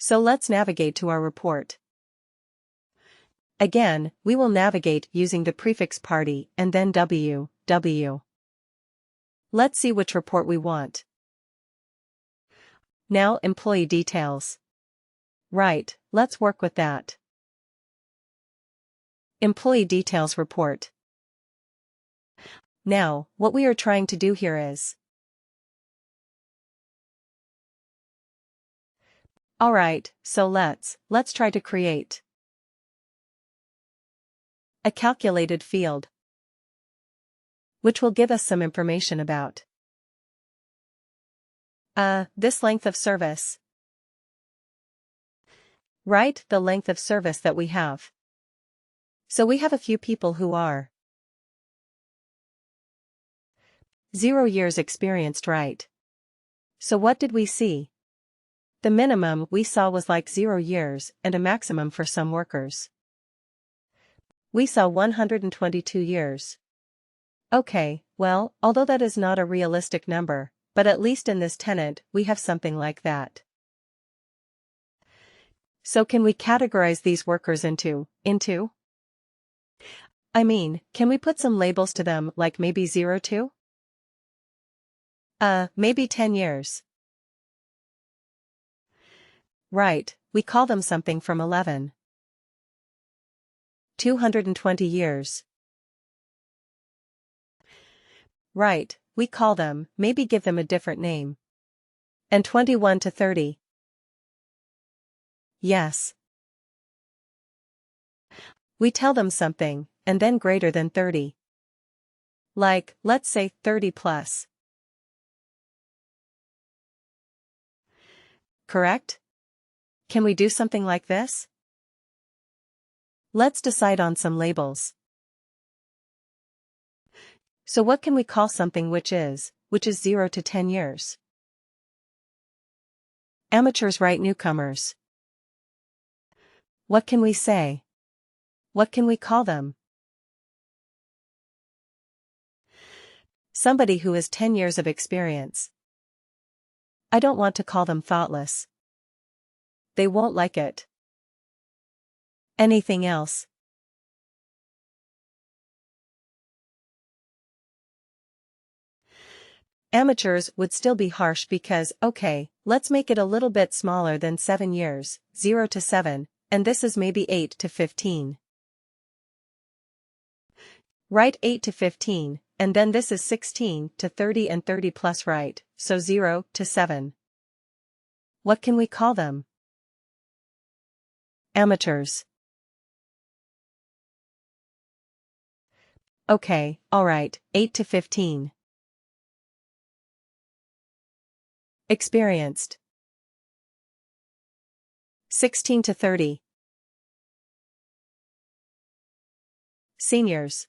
So let's navigate to our report. Again, we will navigate using the prefix party and then W. Let's see which report we want. Now employee details. Right, let's work with that. Employee details report. Now, what we are trying to do here is. Alright, so let's try to create a calculated field, which will give us some information about this length of service. Right, the length of service that we have. So we have a few people who are 0 years experienced, right? So what did we see? The minimum we saw was like 0 years and a maximum for some workers. We saw 122 years. Okay, well, although that is not a realistic number, but at least in this tenant we have something like that. So can we categorize these workers into? I mean, can we put some labels to them like maybe 0 to? Maybe 10 years. Right, we call them something from 11. 220 years. Right, we call them, maybe give them a different name. And 21 to 30. Yes. We tell them something, and then greater than 30. Like, let's say 30 plus. Correct? Can we do something like this? Let's decide on some labels. So what can we call something which is 0 to 10 years? Amateurs, right? Newcomers. What can we say? What can we call them? Somebody who has 10 years of experience. I don't want to call them thoughtless. They won't like it. Anything else? Amateurs would still be harsh because, okay, let's make it a little bit smaller than 7 years, 0 to 7, and this is maybe 8 to 15. Right, 8 to 15, and then this is 16 to 30 and 30 plus, right, so 0 to 7. What can we call them? Amateurs. Okay, alright, 8 to 15. Experienced. 16 to 30. Seniors.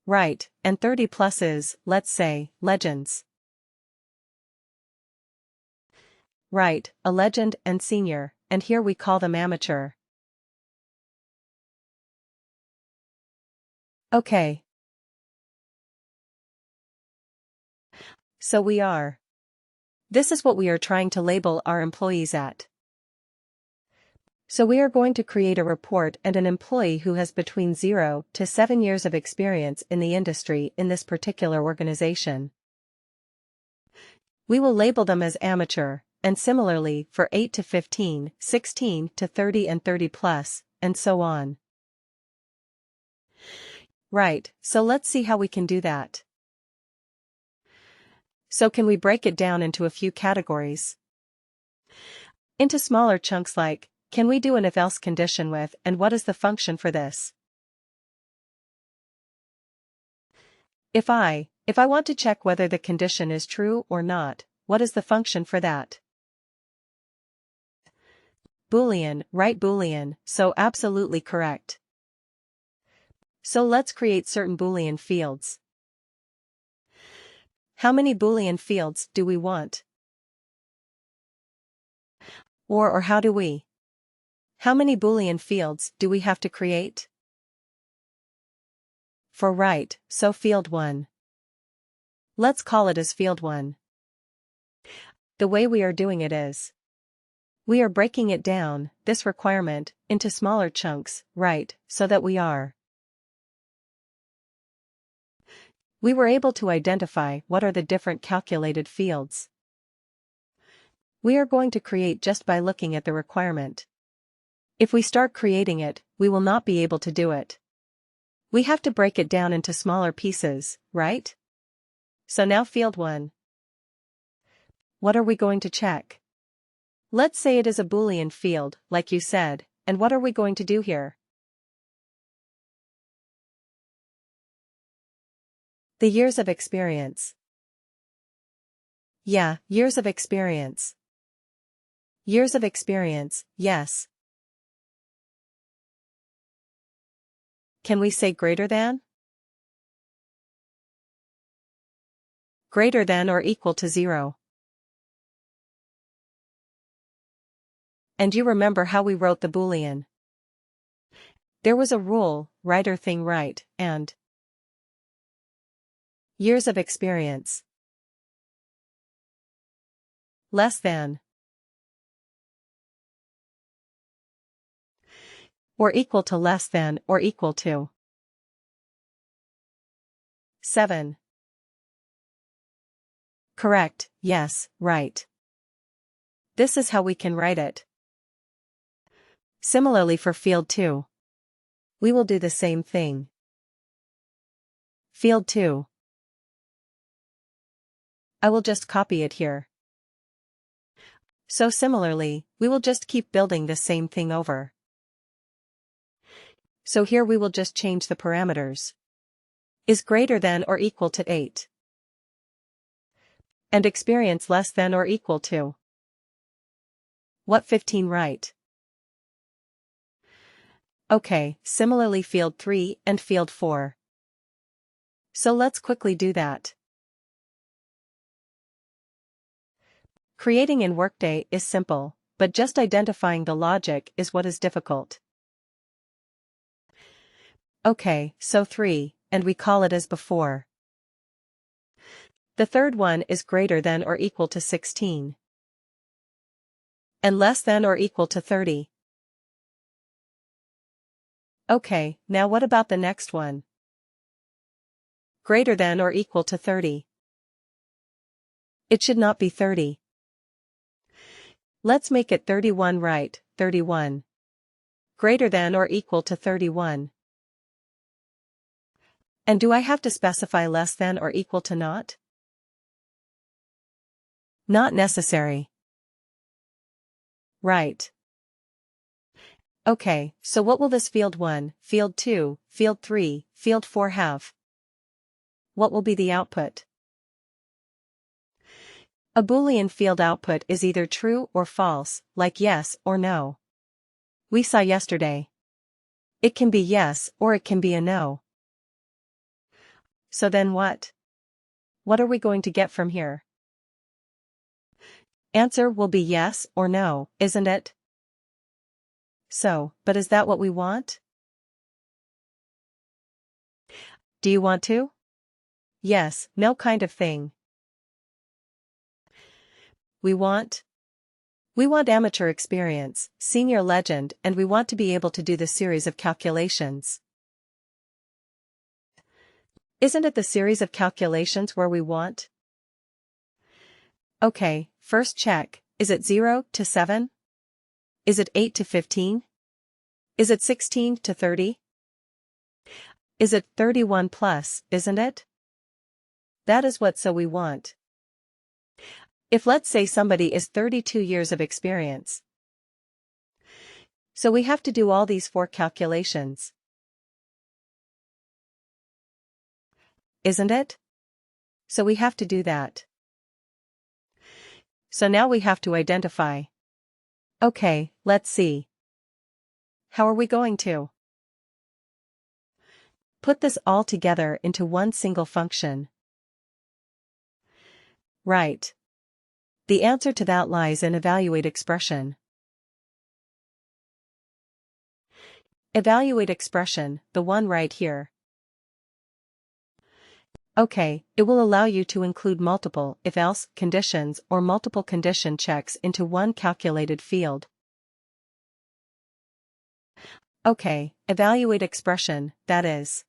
Right, and 30 plus is, let's say, legends. Right, a legend and senior, and here we call them amateur. Okay. So we are. This is what we are trying to label our employees at. So we are going to create a report and an employee who has between 0 to 7 years of experience in the industry in this particular organization. We will label them as amateur, and similarly for 8 to 15, 16 to 30 and 30 plus, and so on. Right, so let's see how we can do that. So can we break it down into a few categories? Into smaller chunks like, can we do an if-else condition with, and what is the function for this? If I want to check whether the condition is true or not, what is the function for that? Boolean, right? Boolean, so absolutely correct. So let's create certain Boolean fields. How many Boolean fields do we want? Or how do we? How many Boolean fields do we have to create? For right, so field 1. Let's call it as field 1. The way we are doing it is, we are breaking it down, this requirement, into smaller chunks, right, so that we were able to identify what are the different calculated fields we are going to create just by looking at the requirement. If we start creating it, we will not be able to do it. We have to break it down into smaller pieces, right? So now field 1. What are we going to check? Let's say it is a Boolean field, like you said, and what are we going to do here? The years of experience. Yeah, years of experience. Years of experience, yes. Can we say greater than? Greater than or equal to 0. And you remember how we wrote the Boolean. There was a rule, right or thing right, and years of experience. Less than. Or equal to less than or equal to 7. Correct, yes, right. This is how we can write it. Similarly for field 2. We will do the same thing. Field 2. I will just copy it here. So similarly, we will just keep building the same thing over. So here we will just change the parameters. Is greater than or equal to 8. And experience less than or equal to. What 15 right? Okay, similarly field 3 and field 4. So let's quickly do that. Creating in WorkDay is simple, but just identifying the logic is what is difficult. Okay, so 3, and we call it as before. The third one is greater than or equal to 16. And less than or equal to 30. Okay, now what about the next one? Greater than or equal to 30. It should not be 30. Let's make it 31 right, 31. Greater than or equal to 31. And do I have to specify less than or equal to not? Not necessary. Right. Okay, so what will this field 1, field 2, field 3, field 4 have? What will be the output? A Boolean field output is either true or false, like yes or no. We saw yesterday. It can be yes or it can be a no. So then what? What are we going to get from here? Answer will be yes or no, isn't it? So, but is that what we want? Do you want to? Yes, no kind of thing. We want amateur experience, senior legend, and we want to be able to do the series of calculations. Isn't it the series of calculations where we want? Okay, first check, is it 0 to 7? Is it 8 to 15? Is it 16 to 30? Is it 31 plus, isn't it? That is what so we want. If let's say somebody is 32 years of experience. So we have to do all these 4 calculations. Isn't it? So we have to do that. So now we have to identify. Okay, let's see. How are we going to put this all together into one single function? Right. The answer to that lies in evaluate expression. Evaluate expression, the one right here. Okay, it will allow you to include multiple if-else conditions or multiple condition checks into one calculated field. Okay, evaluate expression, that is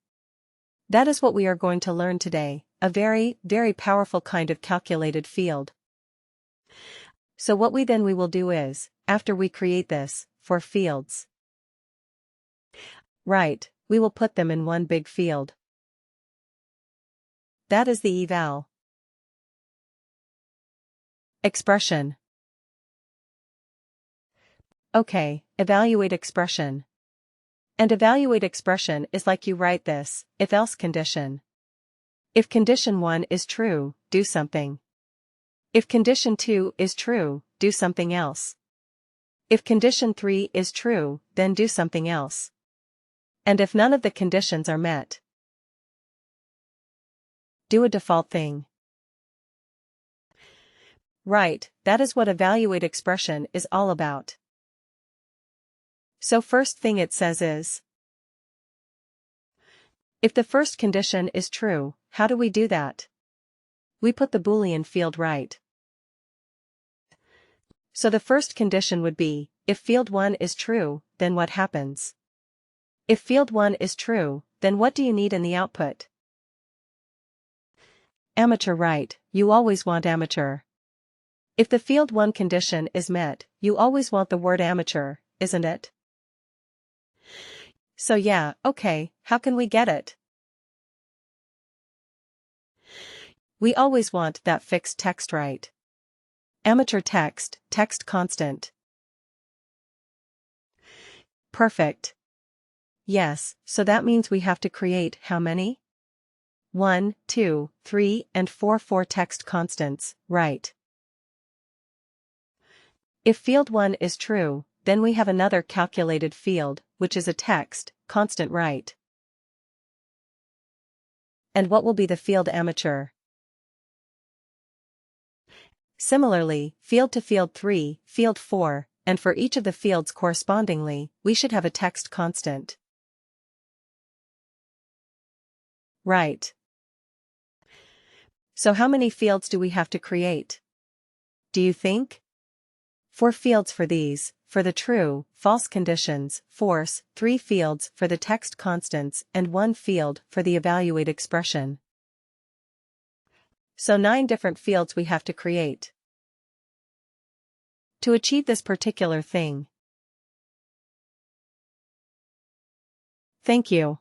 what we are going to learn today, a very, very powerful kind of calculated field. So what we will do is, after we create this, for fields, right, we will put them in one big field. That is the eval expression. Okay, evaluate expression. And evaluate expression is like you write this, if-else condition. If condition 1 is true, do something. If condition 2 is true, do something else. If condition 3 is true, then do something else. And if none of the conditions are met, do a default thing. Right, that is what evaluate expression is all about. So first thing it says is, if the first condition is true, how do we do that? We put the Boolean field right. So the first condition would be, if field 1 is true, then what happens? If field 1 is true, then what do you need in the output? Amateur, right, you always want amateur. If the field 1 condition is met, you always want the word amateur, isn't it? So yeah, okay, how can we get it? We always want that fixed text, right? Amateur text, text constant. Perfect. Yes, so that means we have to create how many? 1, 2, 3, and 4 text constants, right? If field 1 is true, then we have another calculated field, which is a text constant, right? And what will be the field amateur? Similarly, field to field 3, field 4, and for each of the fields correspondingly, we should have a text constant. Right. So how many fields do we have to create? Do you think? 4 fields for these, for the true, false conditions, force, 3 fields for the text constants, and 1 field for the evaluate expression. So 9 different fields we have to create to achieve this particular thing. Thank you.